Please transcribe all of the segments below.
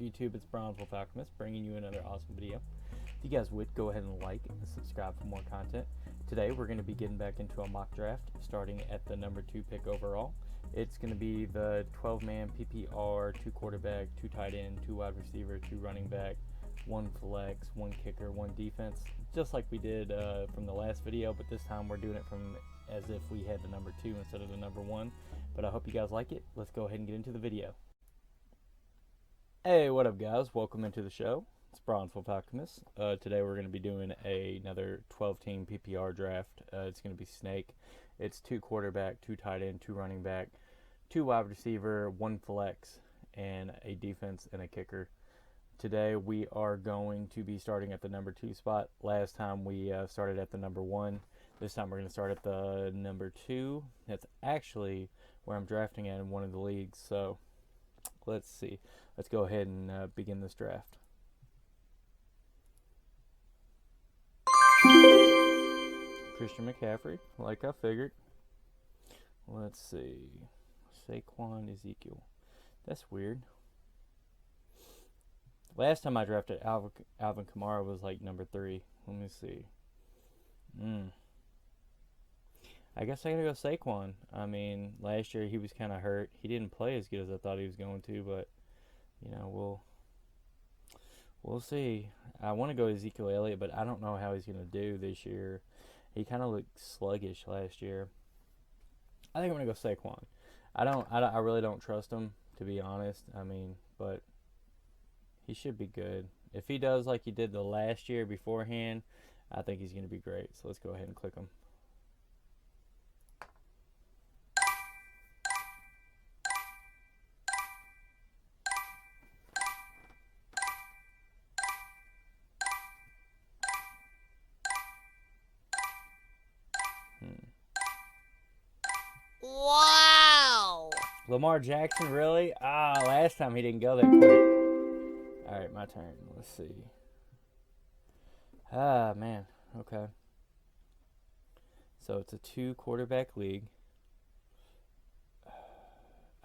YouTube? It's Bronze Alchemist bringing you another awesome video. If you guys would, go ahead and like and subscribe for more content. Today we're going to be getting back into a mock draft starting at the number 2 pick overall. It's going to be the 12-man PPR, 2 quarterback, 2 tight end, 2 wide receiver, 2 running back, 1 flex, 1 kicker, 1 defense, just like we did from the last video, but this time we're doing it from as if we had the number 2 instead of the number 1. But I hope you guys like it. Let's go ahead and get into the video. Hey, what up guys? Welcome into the show. It's Bronze Alchemist. Today we're going to be doing another 12-team PPR draft. It's going to be snake. It's 2 quarterback, 2 tight end, 2 running back, 2 wide receiver, 1 flex, and a defense and a kicker. Today we are going to be starting at the number 2 spot. Last time we started at the number 1. This time we're going to start at the number 2. That's actually where I'm drafting at in one of the leagues. So let's see. Let's go ahead and begin this draft. Christian McCaffrey, like I figured. Let's see. Saquon Ezekiel. That's weird. Last time I drafted Alvin Kamara was like number 3. Let me see. I guess I gotta go Saquon. I mean, last year he was kind of hurt. He didn't play as good as I thought he was going to, but you know, we'll see. I want to go Ezekiel Elliott, but I don't know how he's gonna do this year. He kind of looked sluggish last year. I think I'm gonna go Saquon. I really don't trust him, to be honest. I mean, but he should be good. If he does like he did the last year beforehand, I think he's gonna be great. So let's go ahead and click him. Wow! Lamar Jackson, really? Last time he didn't go that quick. Alright, my turn. Let's see. Man. Okay. So it's a 2 quarterback league.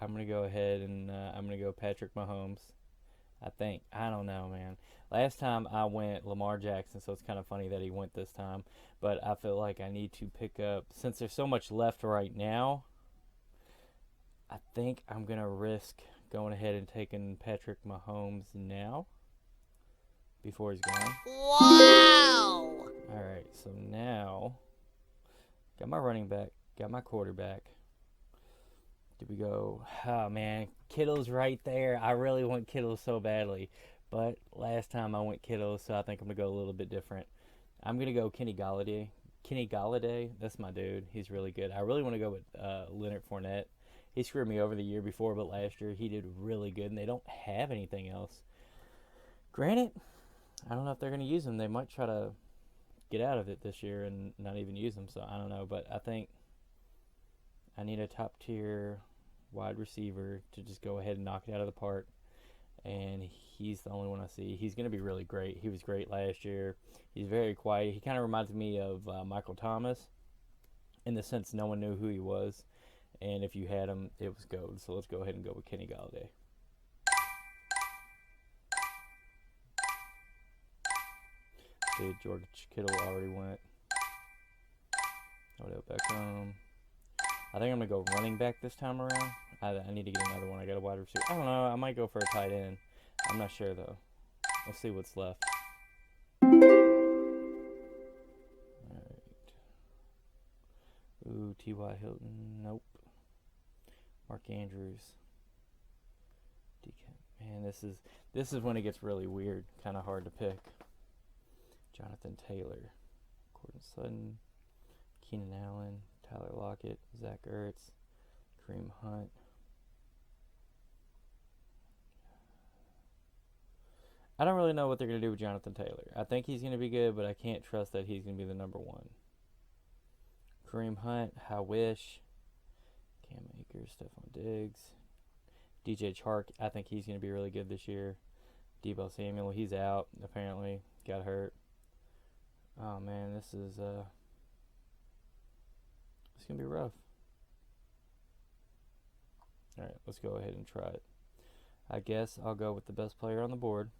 I'm going to go ahead and I'm going to go Patrick Mahomes. I think. I don't know, man. Last time I went Lamar Jackson, so it's kind of funny that he went this time. But I feel like I need to pick up, since there's so much left right now, I think I'm going to risk going ahead and taking Patrick Mahomes now before he's gone. Wow! Alright, so now, got my running back, got my quarterback. Did we go? Oh, man, Kittle's right there. I really want Kittle so badly. But last time I went Kittle, so I think I'm going to go a little bit different. I'm going to go Kenny Golladay. Kenny Golladay, that's my dude. He's really good. I really want to go with Leonard Fournette. He screwed me over the year before, but last year he did really good, and they don't have anything else. Granted, I don't know if they're going to use him. They might try to get out of it this year and not even use him, so I don't know. But I think I need a top-tier wide receiver to just go ahead and knock it out of the park, and he's the only one I see. He's going to be really great. He was great last year. He's very quiet. He kind of reminds me of Michael Thomas in the sense no one knew who he was, and if you had him, it was gold. So let's go ahead and go with Kenny Golladay. See, George Kittle already went. Odell Beckham. I think I'm going to go running back this time around. I need to get another one. I got a wide receiver. I don't know. I might go for a tight end. I'm not sure, though. Let's see what's left. Alright. Ooh, T.Y. Hilton. Nope. Mark Andrews. Man, this is when it gets really weird. Kind of hard to pick. Jonathan Taylor. Courtland Sutton. Keenan Allen. Tyler Lockett, Zach Ertz, Kareem Hunt. I don't really know what they're going to do with Jonathan Taylor. I think he's going to be good, but I can't trust that he's going to be the number 1. Kareem Hunt, I wish. Cam Akers, Stephon Diggs. DJ Chark, I think he's going to be really good this year. Deebo Samuel, he's out, apparently. Got hurt. Oh, man, this is... It's going to be rough. Alright, let's go ahead and try it. I guess I'll go with the best player on the board.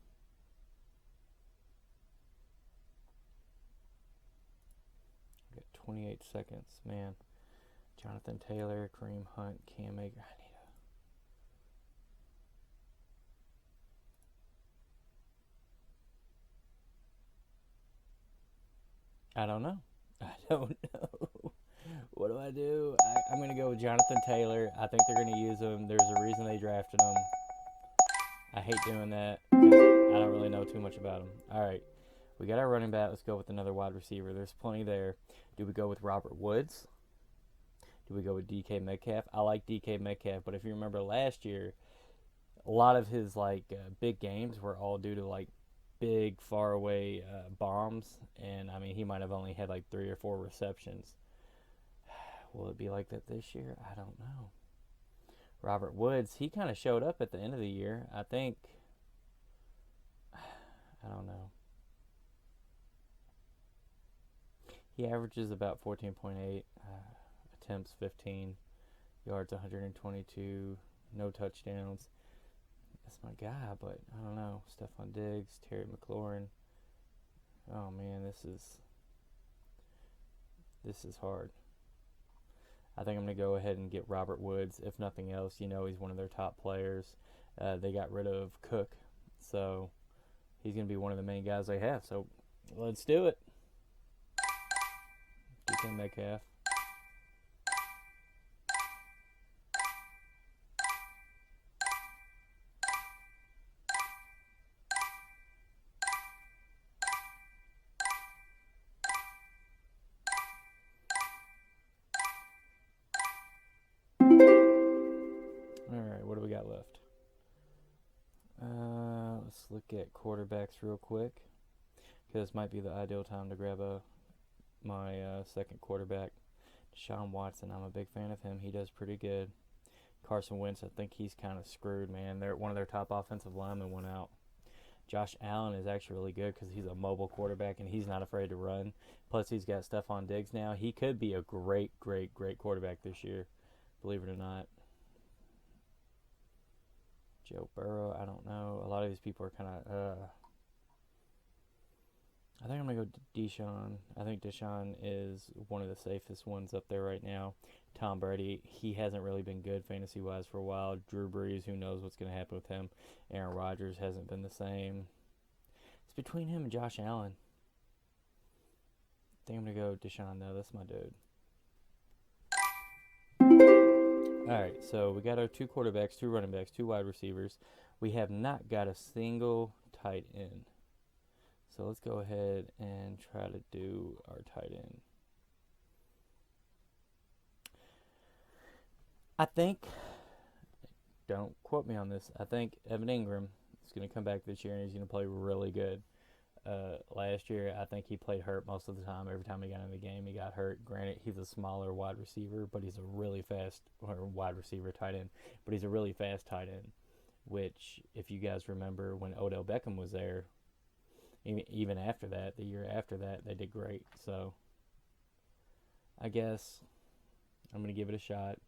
Got 28 seconds, man. Jonathan Taylor, Kareem Hunt, Cam Akers. I don't know. I don't know. What do I do? I'm going to go with Jonathan Taylor. I think they're going to use him. There's a reason they drafted him. I hate doing that because I don't really know too much about him. All right. We got our running back. Let's go with another wide receiver. There's plenty there. Do we go with Robert Woods? Do we go with DK Metcalf? I like DK Metcalf, but if you remember last year, a lot of his big games were all due to like big far away bombs, and I mean he might have only had like 3 or 4 receptions. Will it be like that this year? I don't know. Robert Woods, he kind of showed up at the end of the year. I think. I don't know. He averages about 14.8 attempts, 15 yards, 122, no touchdowns. That's my guy, but I don't know. Stephon Diggs, Terry McLaurin. Oh man, this is hard. I think I'm going to go ahead and get Robert Woods. If nothing else, he's one of their top players. They got rid of Cook, so he's going to be one of the main guys they have. So let's do it. DK Metcalf. All right, what do we got left? Let's look at quarterbacks real quick, because this might be the ideal time to grab my second quarterback, Deshaun Watson. I'm a big fan of him. He does pretty good. Carson Wentz, I think he's kind of screwed, man. One of their top offensive linemen went out. Josh Allen is actually really good because he's a mobile quarterback and he's not afraid to run. Plus, he's got Stephon Diggs now. He could be a great, great, great quarterback this year, believe it or not. Joe Burrow, I don't know. A lot of these people are kind of. I think I'm going to go Deshaun. I think Deshaun is one of the safest ones up there right now. Tom Brady, he hasn't really been good fantasy-wise for a while. Drew Brees, who knows what's going to happen with him. Aaron Rodgers hasn't been the same. It's between him and Josh Allen. I think I'm going to go Deshaun, though. That's my dude. All right, so we got our 2 quarterbacks, 2 running backs, 2 wide receivers. We have not got a single tight end. So let's go ahead and try to do our tight end. I think, don't quote me on this, I think Evan Ingram is going to come back this year and he's going to play really good. Last year, I think he played hurt most of the time. Every time he got in the game, he got hurt. Granted, he's a smaller wide receiver, but he's a really fast wide receiver tight end. But he's a really fast tight end, which, if you guys remember, when Odell Beckham was there, even after that, the year after that, they did great. So I guess I'm going to give it a shot.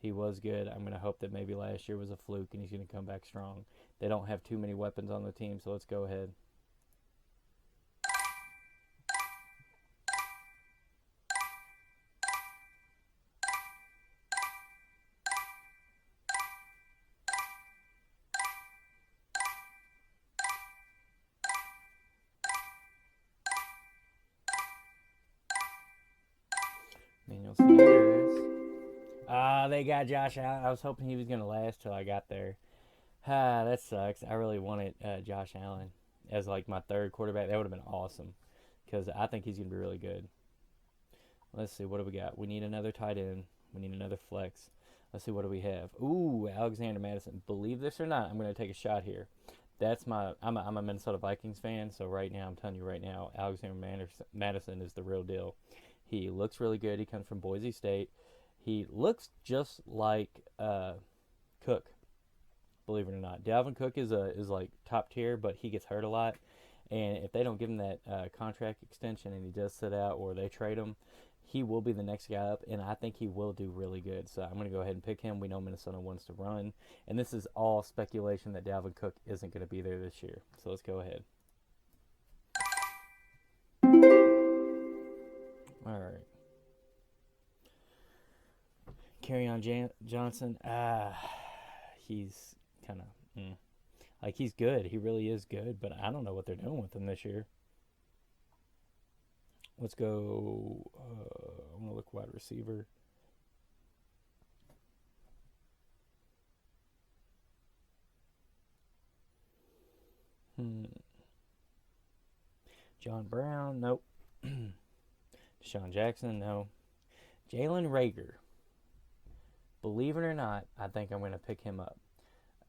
He was good. I'm going to hope that maybe last year was a fluke and he's going to come back strong. They don't have too many weapons on the team, so let's go ahead. Manuel Sanders. They got Josh Allen. I was hoping he was going to last till I got there. That sucks. I really wanted Josh Allen as like my third quarterback. That would have been awesome because I think he's going to be really good. Let's see. What do we got? We need another tight end. We need another flex. Let's see. What do we have? Ooh, Alexander Madison. Believe this or not, I'm going to take a shot here. I'm a Minnesota Vikings fan, so right now, I'm telling you right now, Alexander Madison is the real deal. He looks really good. He comes from Boise State. He looks just like Cook, believe it or not. Dalvin Cook is like top tier, but he gets hurt a lot. And if they don't give him that contract extension and he does sit out or they trade him, he will be the next guy up, and I think he will do really good. So I'm going to go ahead and pick him. We know Minnesota wants to run, and this is all speculation that Dalvin Cook isn't going to be there this year. So let's go ahead. All right. Johnson. He's kind of like he's good. He really is good, but I don't know what they're doing with him this year. Let's go. I'm gonna look wide receiver. John Brown, nope. Deshaun Jackson, no. Jalen Rager. Believe it or not, I think I'm going to pick him up.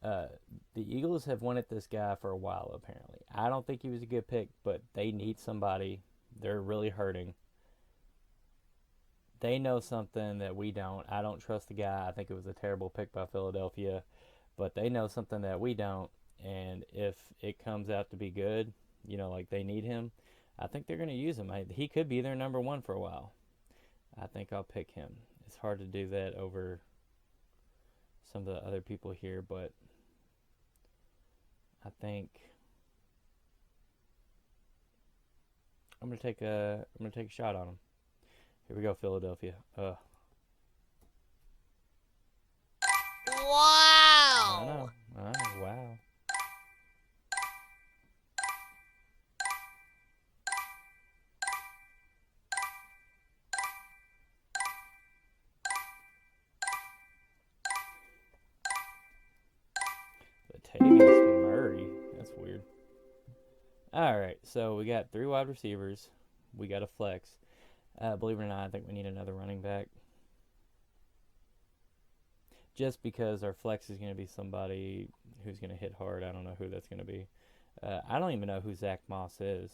The Eagles have wanted this guy for a while, apparently. I don't think he was a good pick, but they need somebody. They're really hurting. They know something that we don't. I don't trust the guy. I think it was a terrible pick by Philadelphia, but they know something that we don't. And if it comes out to be good, like they need him, I think they're going to use him. He could be their number one for a while. I think I'll pick him. It's hard to do that over some of the other people here, but I think I'm gonna take a shot on him. Here we go, Philadelphia. Wow. I know. Wow. Latavius Murray. That's weird. All right, so we got 3 wide receivers. We got a flex. Believe it or not, I think we need another running back. Just because our flex is going to be somebody who's going to hit hard. I don't know who that's going to be. I don't even know who Zach Moss is.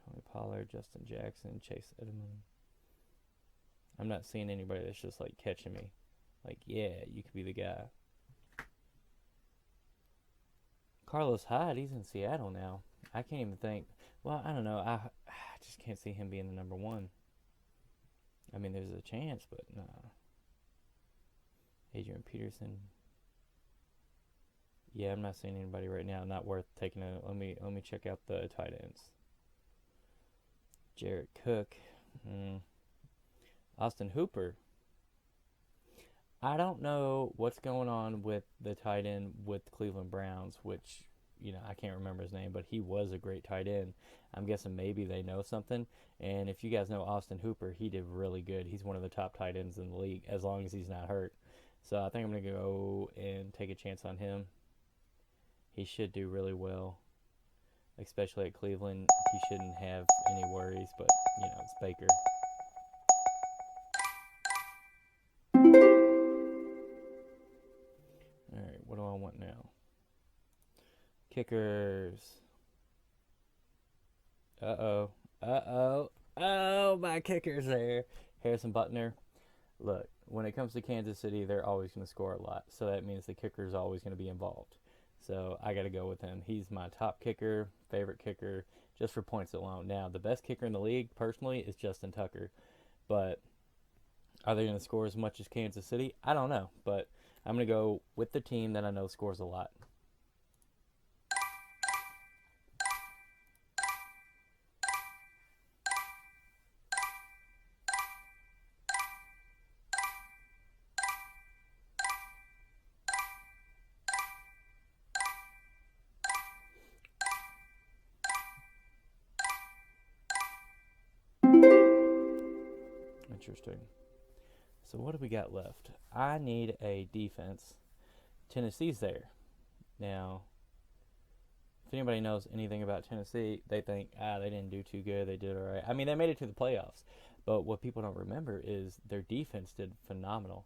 Tony Pollard, Justin Jackson, Chase Edmonds. I'm not seeing anybody that's just like catching me. Like, yeah, you could be the guy. Carlos Hyde, he's in Seattle now. I can't even think. Well, I don't know. I just can't see him being the number one. I mean, there's a chance, but nah. Adrian Peterson. Yeah, I'm not seeing anybody right now. Not worth taking a. Let me check out the tight ends. Jared Cook. Austin Hooper. I don't know what's going on with the tight end with Cleveland Browns, which, I can't remember his name, but he was a great tight end. I'm guessing maybe they know something. And if you guys know Austin Hooper, he did really good. He's one of the top tight ends in the league, as long as he's not hurt. So I think I'm going to go and take a chance on him. He should do really well, especially at Cleveland. He shouldn't have any worries, but, it's Baker. Alright, what do I want now? Kickers. Uh-oh. Oh, my kicker's there. Harrison Butker. Look, when it comes to Kansas City, they're always going to score a lot. So that means the kicker's always going to be involved. So I got to go with him. He's my top kicker, favorite kicker, just for points alone. Now, the best kicker in the league, personally, is Justin Tucker. But are they going to score as much as Kansas City? I don't know. But I'm going to go with the team that I know scores a lot. Interesting. So what do we got left? I need a defense. Tennessee's there. Now, if anybody knows anything about Tennessee, they think, they didn't do too good. They did all right. I mean, they made it to the playoffs. But what people don't remember is their defense did phenomenal.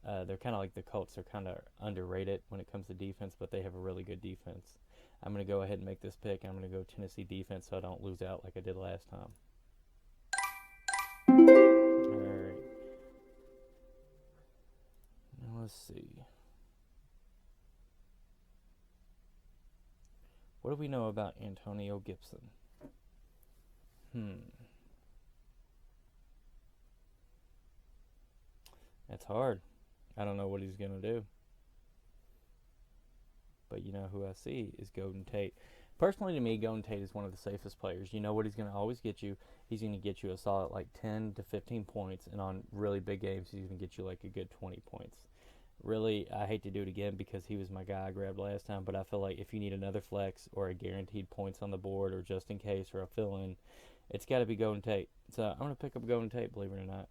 They're kind of like the Colts. They're kind of underrated when it comes to defense, but they have a really good defense. I'm going to go ahead and make this pick. I'm going to go Tennessee defense so I don't lose out like I did last time. All right. Now let's see. What do we know about Antonio Gibson? It's hard. I don't know what he's going to do. But you know who I see is Golden Tate. Personally, to me, Golden Tate is one of the safest players. You know what he's going to always get you? He's going to get you a solid like 10 to 15 points, and on really big games, he's going to get you like a good 20 points. Really, I hate to do it again because he was my guy I grabbed last time, but I feel like if you need another flex or a guaranteed points on the board or just in case or a fill-in, it's got to be Golden Tate. So I'm going to pick up Golden Tate, believe it or not.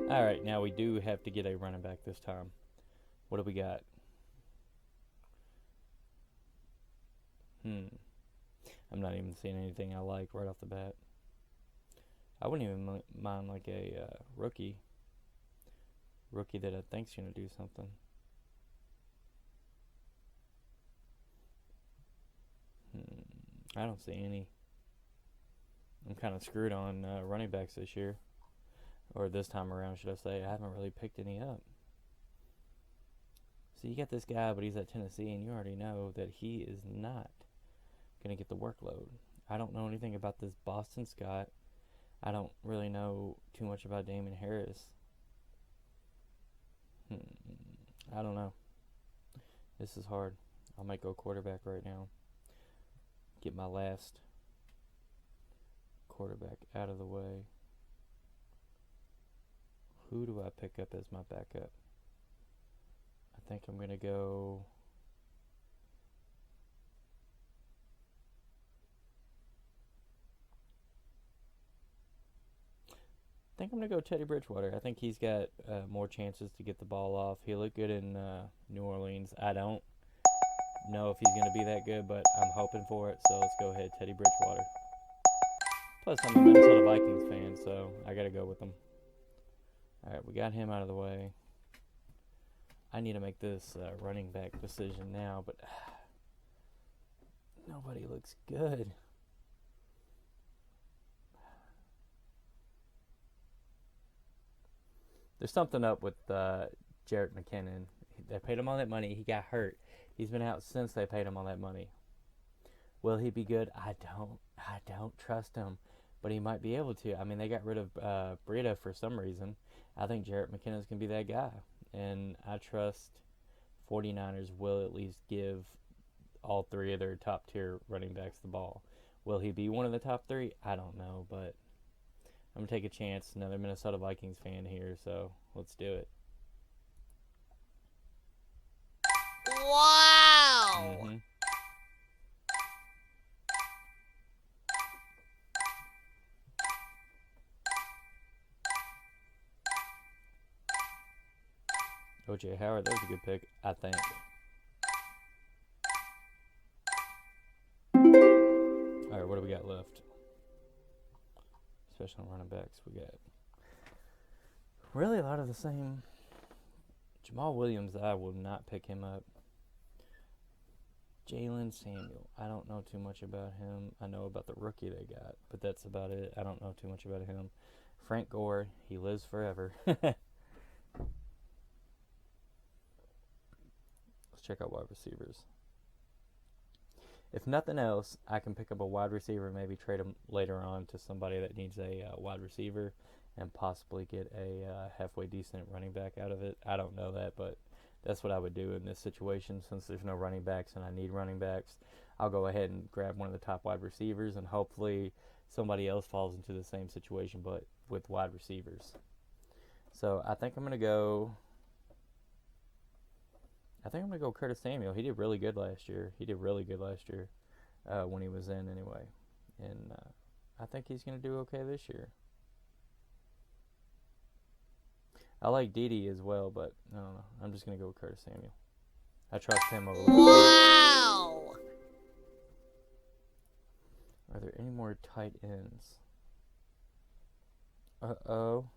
All right, now we do have to get a running back this time. What do we got? I'm not even seeing anything I like right off the bat. I wouldn't even mind like a rookie that I think's gonna do something. I don't see any. I'm kind of screwed on running backs this year, or this time around, should I say? I haven't really picked any up. So you got this guy, but he's at Tennessee, and you already know that he is not gonna get the workload. I don't know anything about this Boston Scott. I don't really know too much about Damon Harris. I don't know. This is hard. I might go quarterback right now. Get my last quarterback out of the way. Who do I pick up as my backup? I think I'm going to go... I think I'm going to go Teddy Bridgewater. I think he's got more chances to get the ball off. He looked good in New Orleans. I don't know if he's going to be that good, but I'm hoping for it. So let's go ahead, Teddy Bridgewater. Plus, I'm a Minnesota Vikings fan, so I got to go with them. All right, we got him out of the way. I need to make this running back decision now, but nobody looks good. There's something up with Jarrett McKinnon. They paid him all that money. He got hurt. He's been out since they paid him all that money. Will he be good? I don't trust him, but he might be able to. I mean, they got rid of Breida for some reason. I think Jarrett McKinnon's going to be that guy, and I trust 49ers will at least give all three of their top tier running backs the ball. Will he be one of the top three? I don't know, but I'm going to take a chance. Another Minnesota Vikings fan here, so let's do it. Wow! O.J. Howard, that was a good pick, I think. All right, what do we got left? Especially on running backs, we got really a lot of the same. Jamal Williams, I will not pick him up. Jalen Samuel, I don't know too much about him. I know about the rookie they got, but that's about it. I don't know too much about him. Frank Gore, he lives forever. Let's check out wide receivers. If nothing else, I can pick up a wide receiver and maybe trade him later on to somebody that needs a wide receiver and possibly get a halfway decent running back out of it. I don't know that, but that's what I would do in this situation. Since there's no running backs and I need running backs, I'll go ahead and grab one of the top wide receivers, and hopefully somebody else falls into the same situation but with wide receivers. So I think I'm going to go Curtis Samuel. He did really good last year. When he was in anyway. And I think he's going to do okay this year. I like Dede as well, but I don't know. I'm just going to go with Curtis Samuel. I trust him over. Wow! Are there any more tight ends? Uh-oh.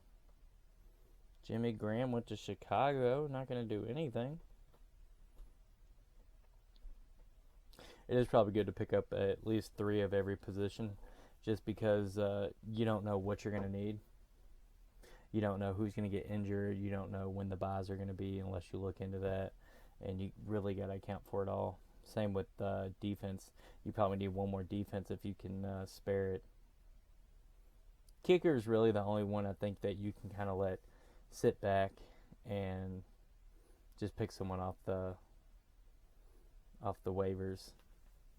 Jimmy Graham went to Chicago. Not going to do anything. It is probably good to pick up at least 3 of every position just because you don't know what you're going to need. You don't know who's going to get injured. You don't know when the buys are going to be unless you look into that. And you really got to account for it all. Same with defense. You probably need one more defense if you can spare it. Kicker is really the only one I think that you can kind of let sit back and just pick someone off the waivers,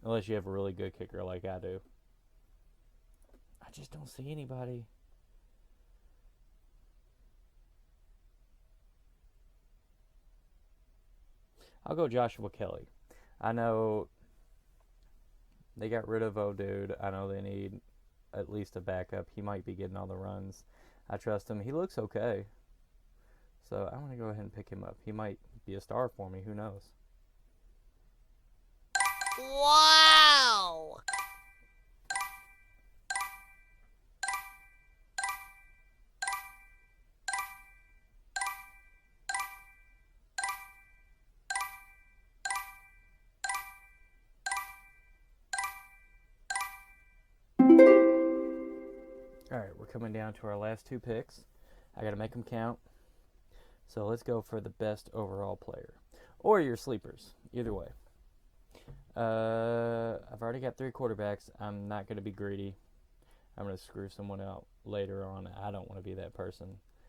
unless you have a really good kicker like I do. I just don't see anybody. I'll go Joshua Kelly. I know they got rid of dude. I know they need at least a backup. He might be getting all the runs. I trust him. He looks okay. So I'm going to go ahead and pick him up. He might be a star for me. Who knows? Wow! All right, we're coming down to our last two picks. I got to make them count. So let's go for the best overall player. Or your sleepers. Either way. I've already got 3 quarterbacks. I'm not going to be greedy. I'm going to screw someone out later on. I don't want to be that person.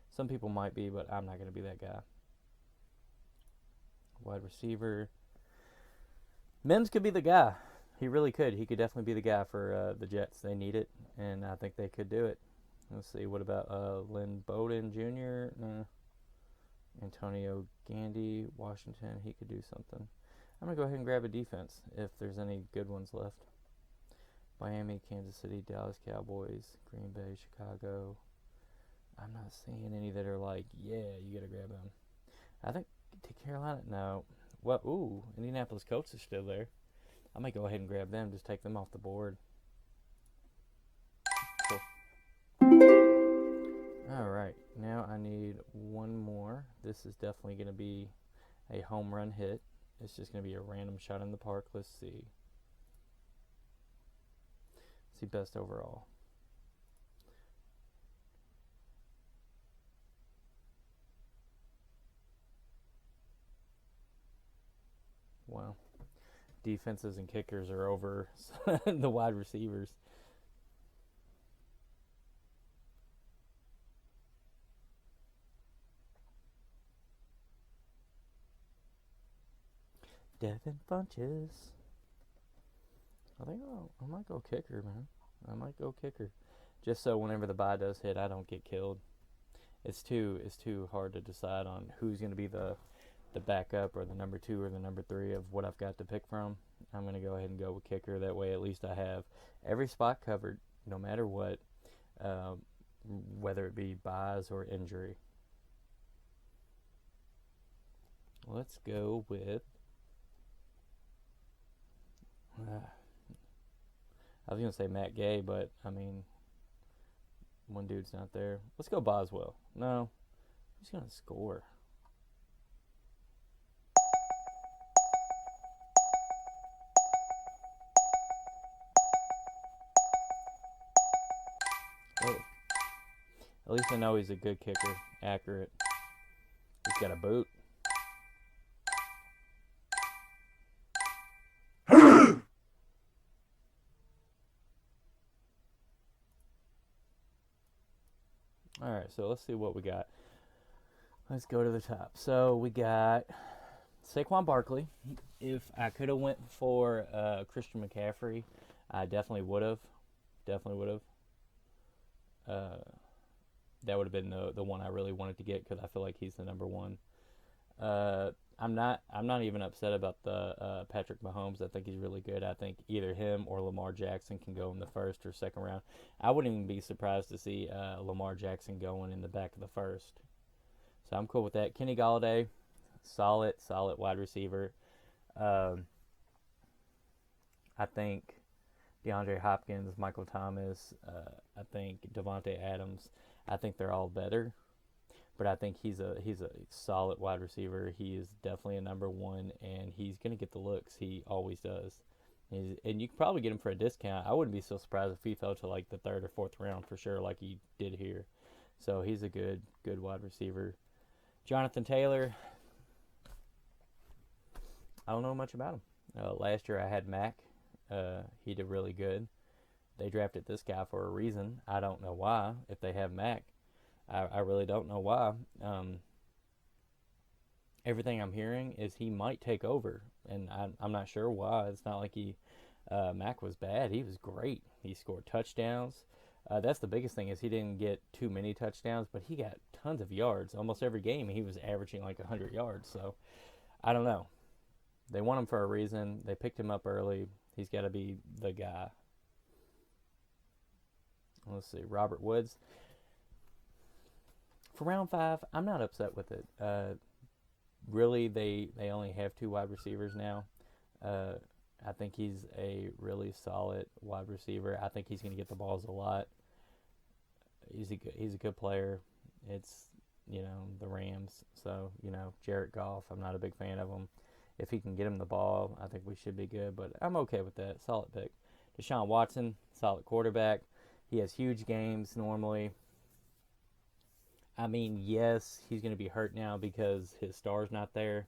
Some people might be, but I'm not going to be that guy. Wide receiver. Mims could be the guy. He really could. He could definitely be the guy for the Jets. They need it, and I think they could do it. Let's see. What about Lynn Bowden Jr.? Antonio Gandy, Washington. He could do something. I'm going to go ahead and grab a defense if there's any good ones left. Miami, Kansas City, Dallas Cowboys, Green Bay, Chicago. I'm not seeing any that are like, yeah, you got to grab them. I think to Carolina, no. Well, ooh, Indianapolis Colts is still there. I might go ahead and grab them, just take them off the board. Cool. All right, now I need one more. This is definitely going to be a home run hit. It's just going to be a random shot in the park. Let's see. Let's see best overall. Wow. Defenses and kickers are over the wide receivers. Devin Funches. I think I might go kicker, man. I might go kicker, just so whenever the bye does hit, I don't get killed. It's too hard to decide on who's going to be the backup or the number 2 or the number 3 of what I've got to pick from. I'm going to go ahead and go with kicker. That way, at least I have every spot covered, no matter what, whether it be buys or injury. Let's go with. I was going to say Matt Gay, but I mean, one dude's not there. Let's go Boswell. No, he's going to score. Oh. At least I know he's a good kicker. Accurate. He's got a boot. Alright, so let's see what we got. Let's go to the top. So we got Saquon Barkley. If I could have went for Christian McCaffrey, I definitely would have. That would have been the one I really wanted to get because I feel like he's the number one. I'm not even upset about the Patrick Mahomes. I think he's really good. I think either him or Lamar Jackson can go in the first or second round. I wouldn't even be surprised to see Lamar Jackson going in the back of the first. So I'm cool with that. Kenny Galladay, solid wide receiver. I think DeAndre Hopkins, Michael Thomas, I think Devontae Adams. I think they're all better. But I think he's a solid wide receiver. He is definitely a number 1, and he's going to get the looks. He always does. And you can probably get him for a discount. I wouldn't be so surprised if he fell to like the third or fourth round for sure, like he did here. So he's a good wide receiver. Jonathan Taylor, I don't know much about him. Last year I had Mac. He did really good. They drafted this guy for a reason. I don't know why. If they have Mac, I really don't know why. Everything I'm hearing is he might take over, and I'm not sure why. It's not like Mac was bad. He was great. He scored touchdowns. That's the biggest thing is he didn't get too many touchdowns, but he got tons of yards. Almost every game he was averaging like 100 yards. So I don't know. They want him for a reason. They picked him up early. He's got to be the guy. Let's see, Robert Woods. For round 5, I'm not upset with it. Really, they only have 2 wide receivers now. Uh, I think he's a really solid wide receiver. I think he's going to get the balls a lot. He's a good player. It's the Rams, so Jared Goff. I'm not a big fan of him. If he can get him the ball, I think we should be good. But I'm okay with that. Solid pick. Deshaun Watson, solid quarterback. He has huge games normally. I mean, yes, he's going to be hurt now because his star's not there.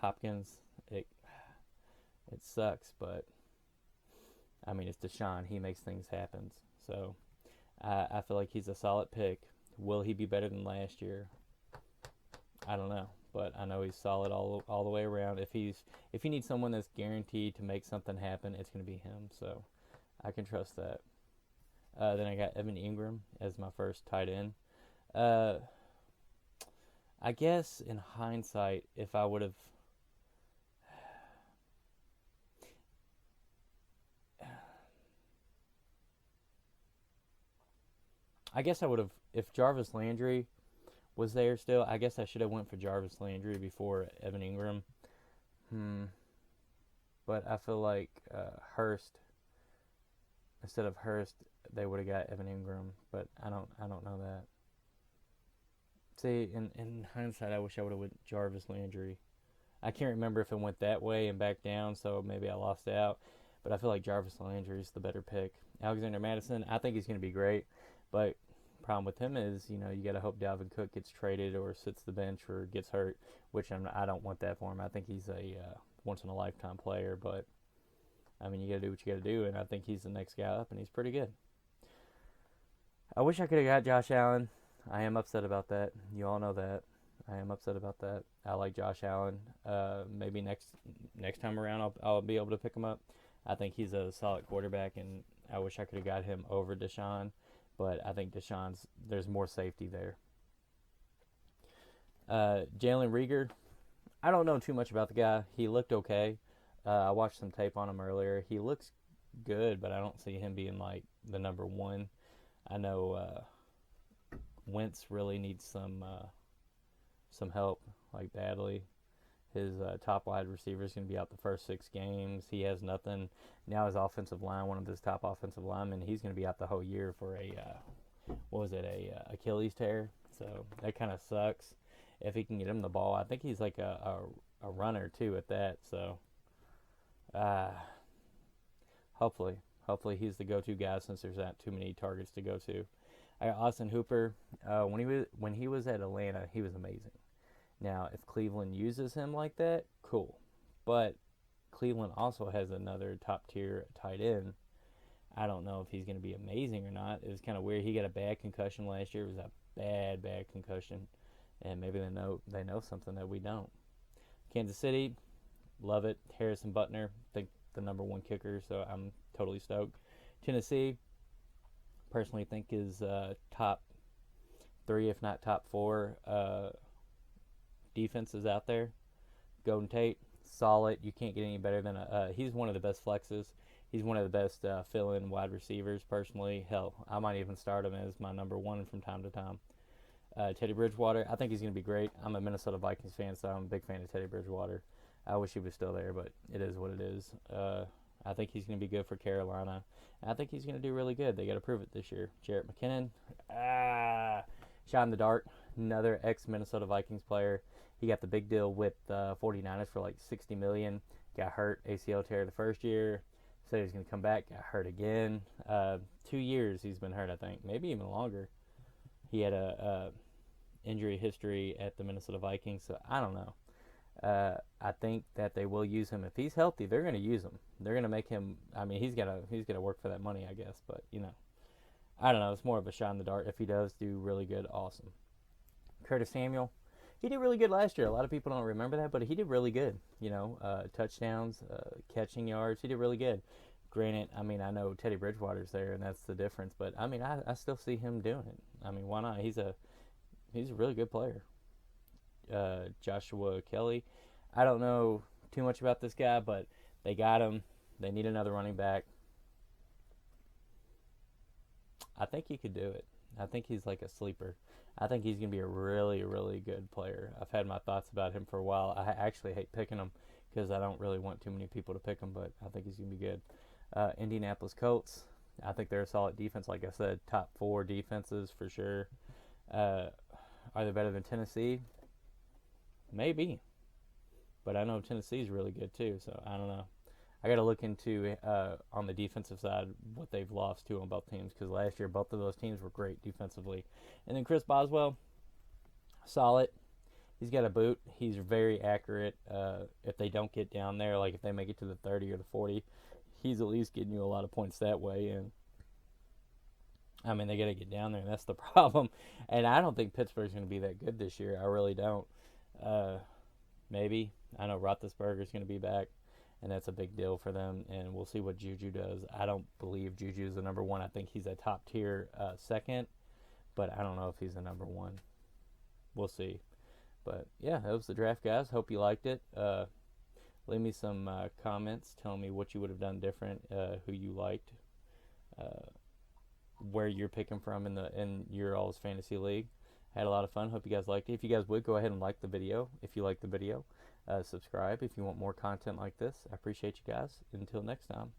Hopkins, it sucks, but I mean, it's Deshaun. He makes things happen. So I feel like he's a solid pick. Will he be better than last year? I don't know, but I know he's solid all the way around. If you need someone that's guaranteed to make something happen, it's going to be him. So I can trust that. Then I got Evan Ingram as my first tight end. Uh, I guess in hindsight, if I would have, I guess I would have, if Jarvis Landry was there still, I guess I should have went for Jarvis Landry before Evan Ingram. Hmm. But I feel like Hurst, instead of Hurst, they would have got Evan Ingram. But I don't know that. See, in hindsight, I wish I would have went Jarvis Landry. I can't remember if it went that way and back down, so maybe I lost out. But I feel like Jarvis Landry is the better pick. Alexander Madison, I think he's going to be great, but problem with him is you got to hope Dalvin Cook gets traded or sits the bench or gets hurt, which I don't want that for him. I think he's a once in a lifetime player, but I mean you got to do what you got to do, and I think he's the next guy up, and he's pretty good. I wish I could have got Josh Allen. I am upset about that. You all know that. I am upset about that. I like Josh Allen. Maybe next time around I'll be able to pick him up. I think he's a solid quarterback, and I wish I could have got him over Deshaun, but I think there's more safety there. Jalen Rieger, I don't know too much about the guy. He looked okay. I watched some tape on him earlier. He looks good, but I don't see him being like the number one. I know Wentz really needs some help like badly. His top wide receiver is going to be out the first 6 games. He has nothing. Now his offensive line, one of his top offensive linemen, he's going to be out the whole year for a Achilles tear. So that kind of sucks. If he can get him the ball, I think he's like a runner too at that. So uh, hopefully he's the go-to guy since there's not too many targets to go to. I got Austin Hooper. When he was at Atlanta, he was amazing. Now, if Cleveland uses him like that, cool. But Cleveland also has another top tier tight end. I don't know if he's going to be amazing or not. It was kind of weird. He got a bad concussion last year. It was a bad concussion, and maybe they know something that we don't. Kansas City, love it. Harrison Butker, think the number one kicker, so I'm totally stoked. Tennessee, personally think is top 3, if not top 4 defenses out there. Golden Tate, solid. You can't get any better than he's one of the best flexes. He's one of the best fill-in wide receivers, personally. Hell, I might even start him as my number 1 from time to time. Teddy Bridgewater, I think he's going to be great. I'm a Minnesota Vikings fan, so I'm a big fan of Teddy Bridgewater. I wish he was still there, but it is what it is. I think he's going to be good for Carolina. I think he's going to do really good. They got to prove it this year. Jarrett McKinnon, shot in the dark. Another ex-Minnesota Vikings player. He got the big deal with 49ers for like $60 million. got hurt, ACL tear the first year. Said he was going to come back, got hurt again. 2 years he's been hurt, I think, maybe even longer. He had a injury history at the Minnesota Vikings, so I don't know. I think that they will use him if he's healthy. They're going to use him. They're going to make him. I mean, he's got to work for that money, I guess. But I don't know. It's more of a shot in the dark. If he does do really good, awesome. Curtis Samuel, he did really good last year. A lot of people don't remember that, but he did really good. Touchdowns, catching yards. He did really good. Granted, I mean, I know Teddy Bridgewater's there, and that's the difference. But I mean, I still see him doing it. I mean, why not? He's a really good player. Joshua Kelly. I don't know too much about this guy, but they got him. They need another running back. I think he could do it. I think he's like a sleeper. I think he's going to be a really, really good player. I've had my thoughts about him for a while. I actually hate picking him because I don't really want too many people to pick him, but I think he's going to be good. Indianapolis Colts. I think they're a solid defense. Like I said, top 4 defenses for sure. Are they better than Tennessee? Maybe. But I know Tennessee's really good too, so I don't know. I got to look into on the defensive side what they've lost to on both teams because last year both of those teams were great defensively. And then Chris Boswell, solid. He's got a boot. He's very accurate. If they don't get down there, like if they make it to the 30 or the 40, he's at least getting you a lot of points that way. And I mean, they got to get down there, and that's the problem. And I don't think Pittsburgh's going to be that good this year. I really don't. Maybe. I know Roethlisberger's going to be back, and that's a big deal for them. And we'll see what Juju does. I don't believe Juju's the number one. I think he's a top tier second, but I don't know if he's the number one. We'll see. But yeah, that was the draft, guys. Hope you liked it. Leave me some comments. Tell me what you would have done different, who you liked, where you're picking from in your all's fantasy league. Had a lot of fun. Hope you guys liked it. If you guys would, go ahead and like the video. If you like the video, subscribe if you want more content like this. I appreciate you guys. Until next time.